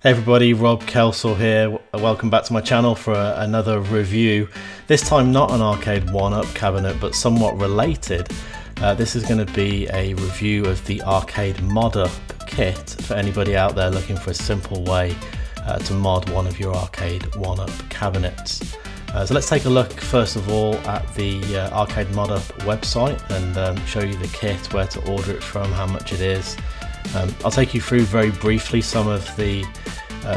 Hey everybody, Rob Kelsall here. Welcome back to my channel for another review. This time not an Arcade1UP cabinet, but somewhat related. This is going to be a review of the ArcadeModUp Kit for anybody out there looking for a simple way to mod one of your Arcade1UP cabinets. So let's take a look first of all at the ArcadeModUp website and show you the kit, where to order it from, how much it is. I'll take you through very briefly some of the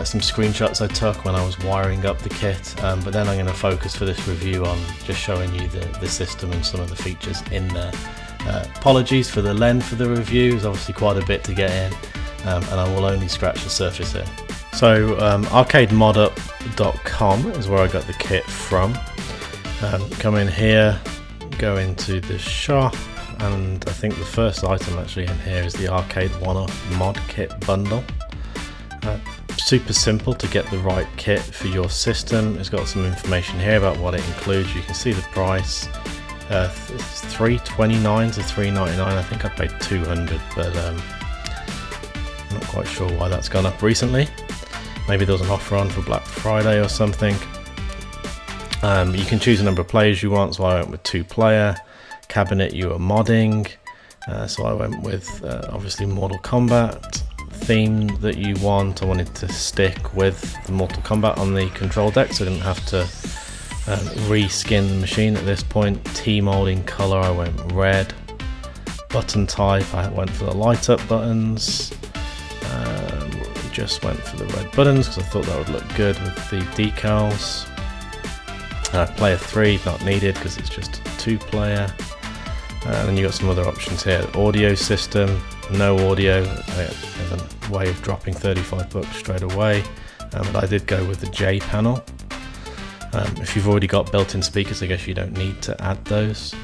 some screenshots I took when I was wiring up the kit, but then I'm going to focus for this review on just showing you the system and some of the features in there. Apologies for the length of the review, there's obviously quite a bit to get in, and I will only scratch the surface here. So ArcadeModUp.com is where I got the kit from. Come in here, go into the shop, and I think the first item actually in here is the Arcade1UP Mod Kit bundle. Super simple to get the right kit for your system. It's got some information here about what it includes. You can see the price. It's $329 to $399. I think I paid $200, but I'm not quite sure why that's gone up recently. Maybe there was an offer on for Black Friday or something. You can choose a number of players you want, so I went with 2-player. Cabinet you are modding, so I went with obviously Mortal Kombat. Theme that you want, I wanted to stick with the Mortal Kombat on the control deck, so I didn't have to reskin the machine at this point. T-molding color, I went red. Button type, I went for the light up buttons. Just went for the red buttons because I thought that would look good with the decals. Player 3 not needed because it's just a 2-player. And then you got some other options here. Audio system, no audio. There's a way of dropping $35 straight away, but I did go with the J panel. If you've already got built-in speakers, I guess you don't need to add those.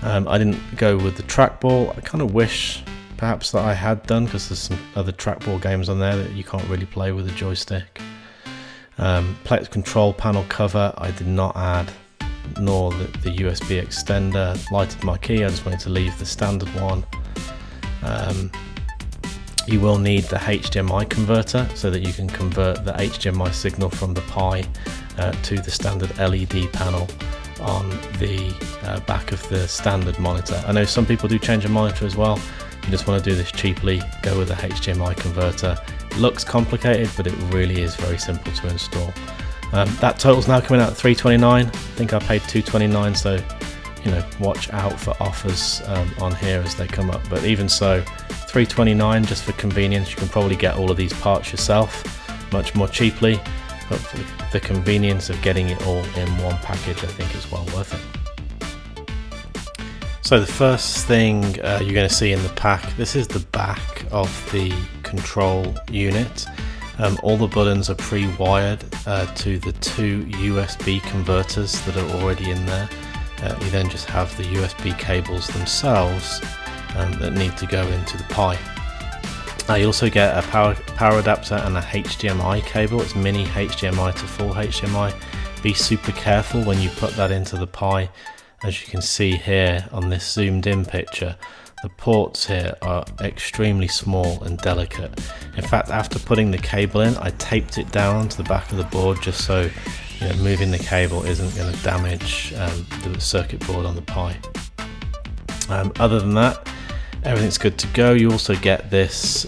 I didn't go with the trackball. I kind of wish perhaps that I had done, because there's some other trackball games on there that you can't really play with a joystick. Control panel cover I did not add, nor the USB extender. Lighted my key, I just wanted to leave the standard one. You will need the HDMI converter so that you can convert the HDMI signal from the Pi to the standard LED panel on the back of the standard monitor. I know some people do change a monitor as well. You just want to do this cheaply, go with the HDMI converter. It looks complicated, but it really is very simple to install. That total's now coming out at $329. I think I paid $229, so you know, watch out for offers on here as they come up. But even so, $329 just for convenience. You can probably get all of these parts yourself much more cheaply, but for the convenience of getting it all in one package, I think is well worth it. So the first thing you're going to see in the pack, this is the back of the control unit. All the buttons are pre-wired to the 2 USB converters that are already in there. You then just have the USB cables themselves that need to go into the Pi. You also get a power adapter and a HDMI cable. It's mini HDMI to full HDMI. Be super careful when you put that into the Pi. As you can see here on this zoomed in picture, the ports here are extremely small and delicate. In fact, after putting the cable in, I taped it down to the back of the board just so moving the cable isn't going to damage the circuit board on the Pi. Other than that, everything's good to go. You also get this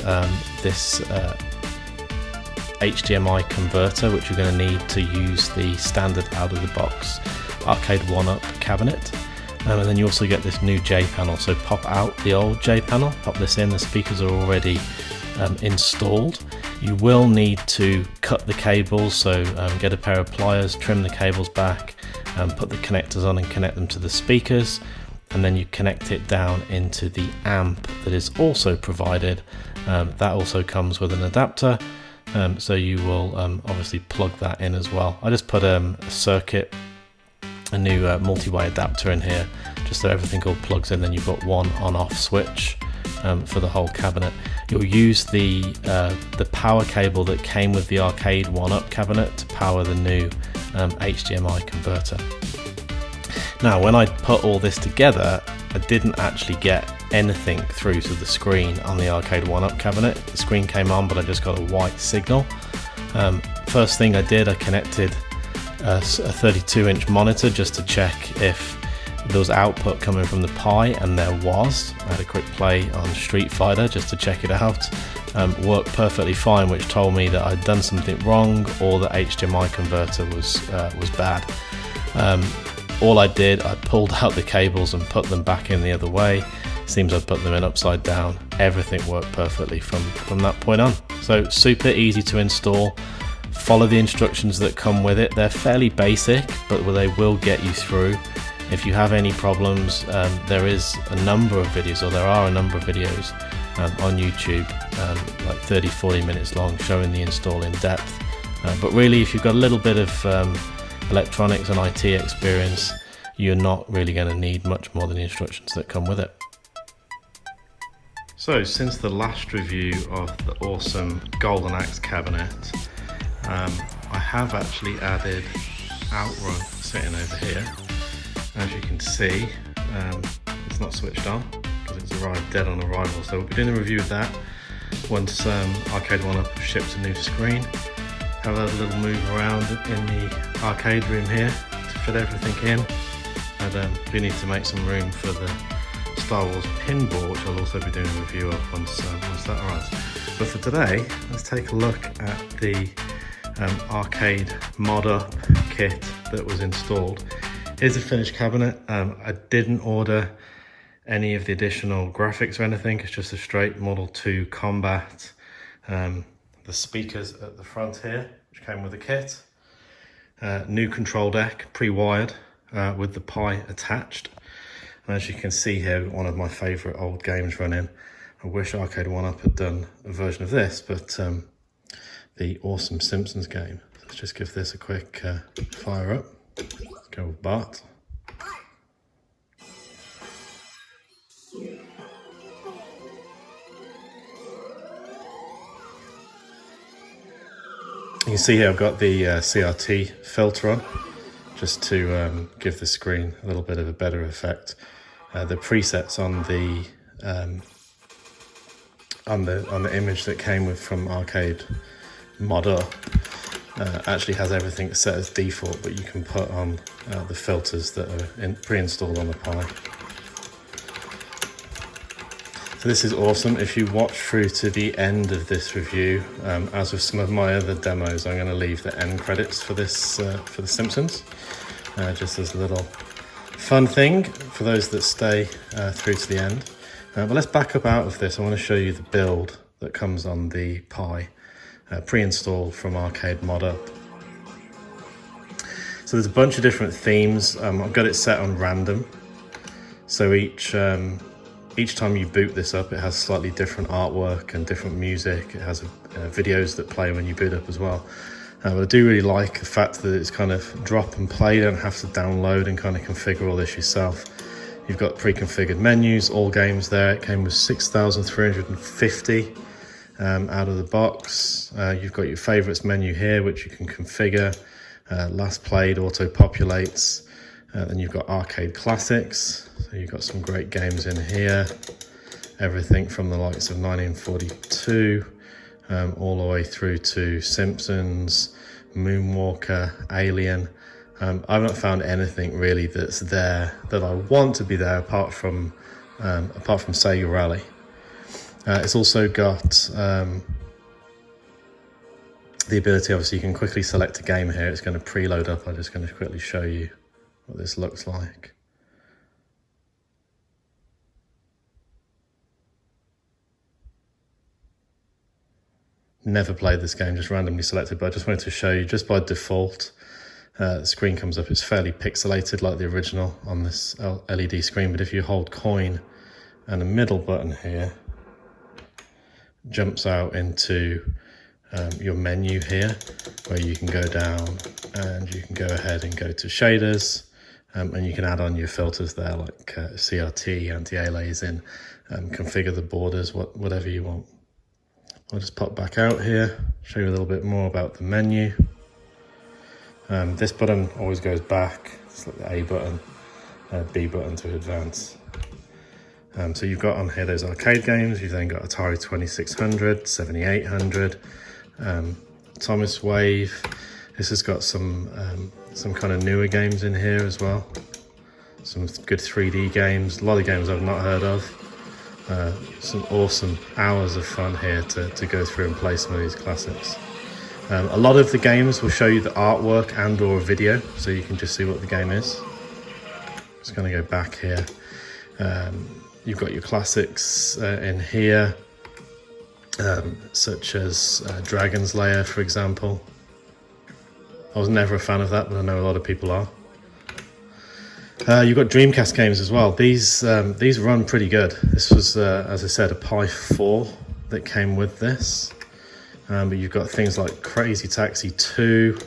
HDMI converter, which you're going to need to use the standard out-of-the-box Arcade1UP cabinet. And then you also get this new J panel, so pop out the old J panel, pop this in. The speakers are already installed. You will need to cut the cables, so get a pair of pliers, trim the cables back, put the connectors on and connect them to the speakers, and then you connect it down into the amp that is also provided. That also comes with an adapter, so you will obviously plug that in as well. I just put a new multi-way adapter in here, just so everything all plugs in. Then you've got one on-off switch for the whole cabinet. You'll use the power cable that came with the Arcade1UP cabinet to power the new HDMI converter. Now, when I put all this together, I didn't actually get anything through to the screen on the Arcade1UP cabinet. The screen came on, but I just got a white signal. First thing I did, I connected a 32-inch monitor just to check if there was output coming from the Pi, and there was. I had a quick play on Street Fighter just to check it out. Worked perfectly fine, which told me that I'd done something wrong or the HDMI converter was bad. All I did, I pulled out the cables and put them back in the other way. Seems I put them in upside down. Everything worked perfectly from that point on. So super easy to install. Follow the instructions that come with it. They're fairly basic, but they will get you through. If you have any problems, there are a number of videos on YouTube, like 30-40 minutes long, showing the install in depth. But really, if you've got a little bit of electronics and IT experience, you're not really going to need much more than the instructions that come with it. So since the last review of the awesome Golden Axe cabinet, I have actually added Outrun sitting over here. As you can see, it's not switched on because it's arrived dead on arrival. So we'll be doing a review of that once Arcade1UP ships a new screen. Have a little move around in the arcade room here to fit everything in. And we need to make some room for the Star Wars pinball, which I'll also be doing a review of once that arrives. But for today, let's take a look at the ArcadeModUp kit that was installed. Here's a finished cabinet. I didn't order any of the additional graphics or anything. It's just a straight Mortal Kombat. The speakers at the front here, which came with the kit. New control deck, pre-wired, with the Pi attached. And as you can see here, one of my favourite old games running. I wish Arcade1UP had done a version of this, but the awesome Simpsons game. Let's just give this a quick fire up. Let's go with Bart. You can see here I've got the CRT filter on, just to give the screen a little bit of a better effect. The presets on the image that came with from ArcadeModUp actually has everything set as default, but you can put on the filters that are pre-installed on the Pi. So this is awesome. If you watch through to the end of this review, as with some of my other demos, I'm going to leave the end credits for this for the Simpsons, just as a little fun thing for those that stay through to the end. But let's back up out of this. I want to show you the build that comes on the Pi, pre-installed from ArcadeModUp. So there's a bunch of different themes. I've got it set on random, so each time you boot this up, it has slightly different artwork and different music. It has videos that play when you boot up as well. But I do really like the fact that it's kind of drop and play. You don't have to download and kind of configure all this yourself. You've got pre-configured menus, all games there. It came with 6,350 out of the box. You've got your favorites menu here, which you can configure. Last played auto-populates. Then you've got arcade classics. So you've got some great games in here. Everything from the likes of 1942, all the way through to Simpsons, Moonwalker, Alien. I've not found anything really that's there that I want to be there apart from Sega Rally. It's also got the ability, obviously you can quickly select a game here. It's going to preload up. I'm just going to quickly show you what this looks like. Never played this game, just randomly selected, but I just wanted to show you, just by default, the screen comes up. It's fairly pixelated like the original on this LED screen, but if you hold coin and the middle button here, jumps out into your menu here, where you can go down and you can go ahead and go to shaders, and you can add on your filters there, like CRT, anti-aliasing, configure the borders, whatever you want. I'll just pop back out here, show you a little bit more about the menu. This button always goes back. It's like the A button, B button to advance. So you've got on here those arcade games. You've then got Atari 2600, 7800, Thomas Wave. This has got some kind of newer games in here as well. Some good 3D games, a lot of games I've not heard of. Some awesome hours of fun here to go through and play some of these classics. A lot of the games will show you the artwork and or a video, so you can just see what the game is. Just going to go back here. You've got your classics in here, such as Dragon's Lair, for example. I was never a fan of that, but I know a lot of people are. You've got Dreamcast games as well. These run pretty good. This was, as I said, a Pi 4 that came with this. But you've got things like Crazy Taxi 2,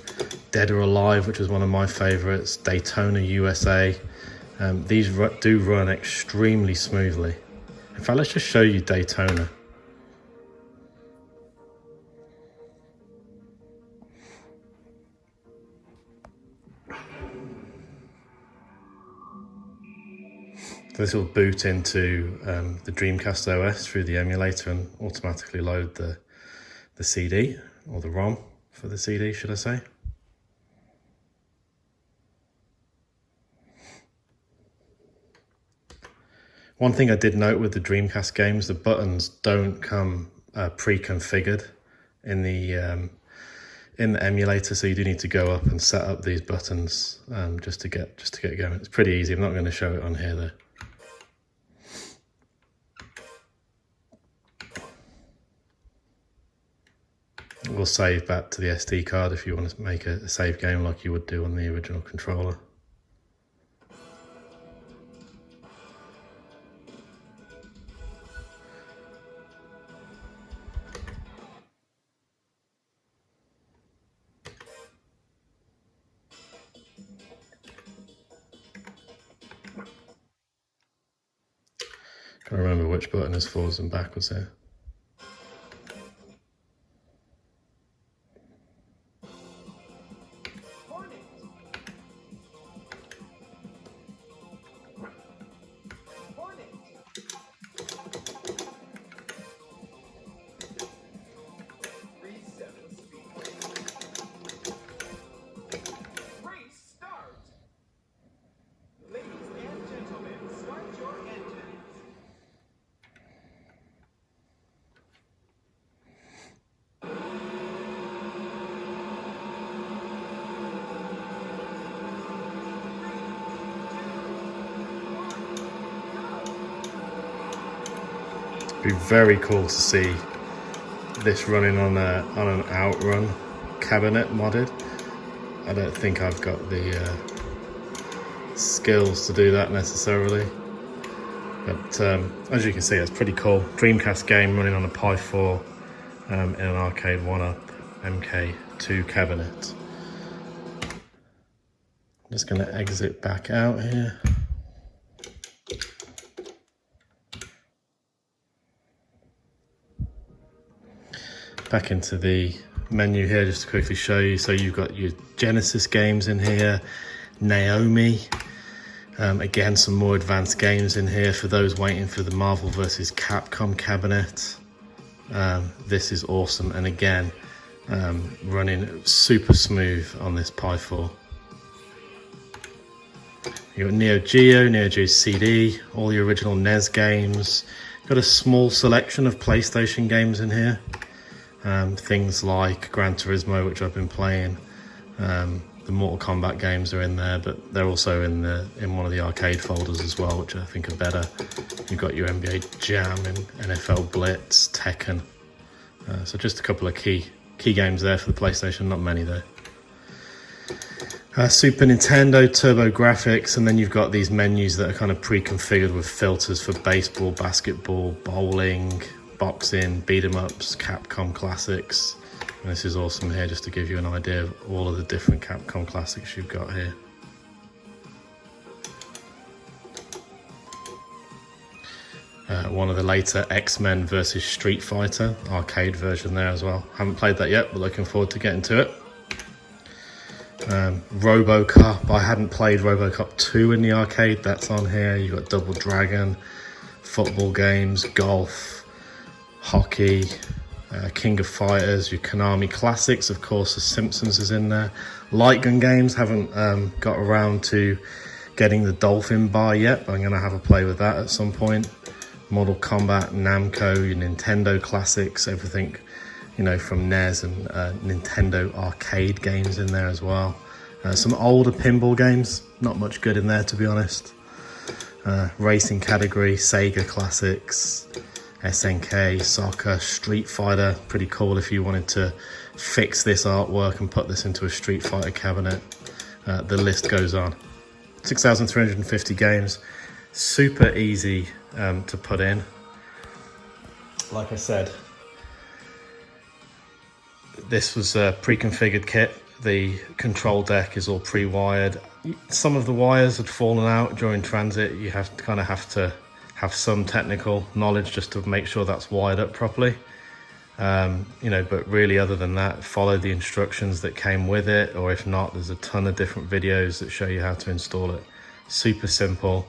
Dead or Alive, which was one of my favorites, Daytona USA. These do run extremely smoothly. In fact, let's just show you Daytona. This will boot into the Dreamcast OS through the emulator and automatically load the CD, or the ROM for the CD, should I say. One thing I did note with the Dreamcast games, the buttons don't come pre-configured in the emulator, so you do need to go up and set up these buttons just to get going. It's pretty easy. I'm not going to show it on here though. We'll save back to the SD card if you want to make a save game like you would do on the original controller. Can't remember which button is forwards and backwards here. It'd be very cool to see this running on an Outrun cabinet modded. I don't think I've got the skills to do that necessarily, but as you can see, it's pretty cool. Dreamcast game running on a Pi 4 in an Arcade1UP MK2 cabinet. I'm just going to exit back out here. Back into the menu here just to quickly show you. So you've got your Genesis games in here, Naomi, again some more advanced games in here for those waiting for the Marvel vs. Capcom cabinet. This is awesome, and again running super smooth on this Pi 4. You've got Neo Geo CD, all the original NES games. Got a small selection of PlayStation games in here. Things like Gran Turismo, which I've been playing. The Mortal Kombat games are in there, but they're also in one of the arcade folders as well, which I think are better. You've got your NBA Jam and NFL Blitz, Tekken. So just a couple of key games there for the PlayStation, not many though. Super Nintendo, TurboGrafx, and then you've got these menus that are kind of pre-configured with filters for baseball, basketball, bowling, boxing, beat 'em ups, Capcom classics. And this is awesome here just to give you an idea of all of the different Capcom classics you've got here. One of the later X-Men versus Street Fighter arcade version there as well. Haven't played that yet, but looking forward to getting to it. RoboCop. I hadn't played RoboCop 2 in the arcade. That's on here. You've got Double Dragon, football games, golf, hockey, King of Fighters, your Konami classics, of course the Simpsons is in there. Light gun games, haven't got around to getting the Dolphin bar yet, but I'm going to have a play with that at some point. Mortal Kombat, Namco, your Nintendo classics, everything, you know, from NES and Nintendo arcade games in there as well. Some older pinball games, not much good in there to be honest. Racing category, Sega classics, SNK, soccer, Street Fighter, pretty cool if you wanted to fix this artwork and put this into a Street Fighter cabinet. The list goes on. 6,350 games, super easy to put in. Like I said, this was a pre-configured kit. The control deck is all pre-wired. Some of the wires had fallen out during transit. You have to have some technical knowledge just to make sure that's wired up properly. You know, but really other than that, follow the instructions that came with it, or if not, there's a ton of different videos that show you how to install it. Super simple,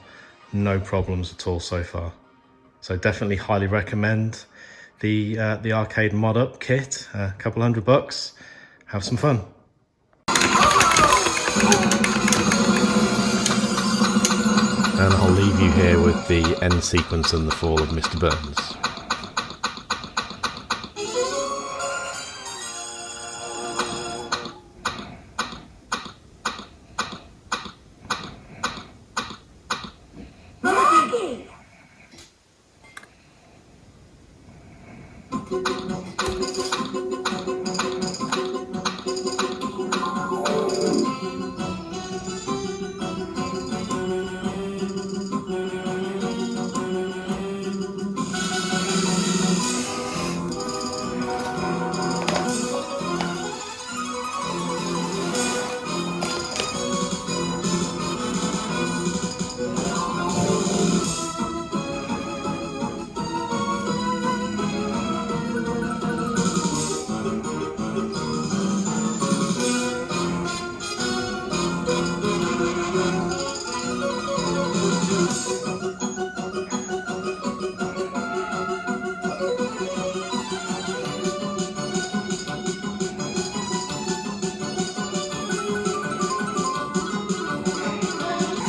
no problems at all so far. So definitely highly recommend the ArcadeModUp Kit. A couple $100. Have some fun. And I'll leave you here with the end sequence and the fall of Mr. Burns.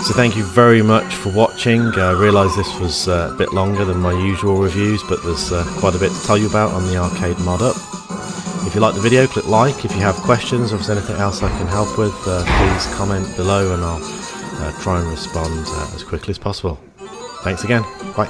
So thank you very much for watching. I realise this was a bit longer than my usual reviews, but there's quite a bit to tell you about on the ArcadeModUp. If you like the video, click like. If you have questions or if there's anything else I can help with, please comment below and I'll try and respond as quickly as possible. Thanks again. Bye.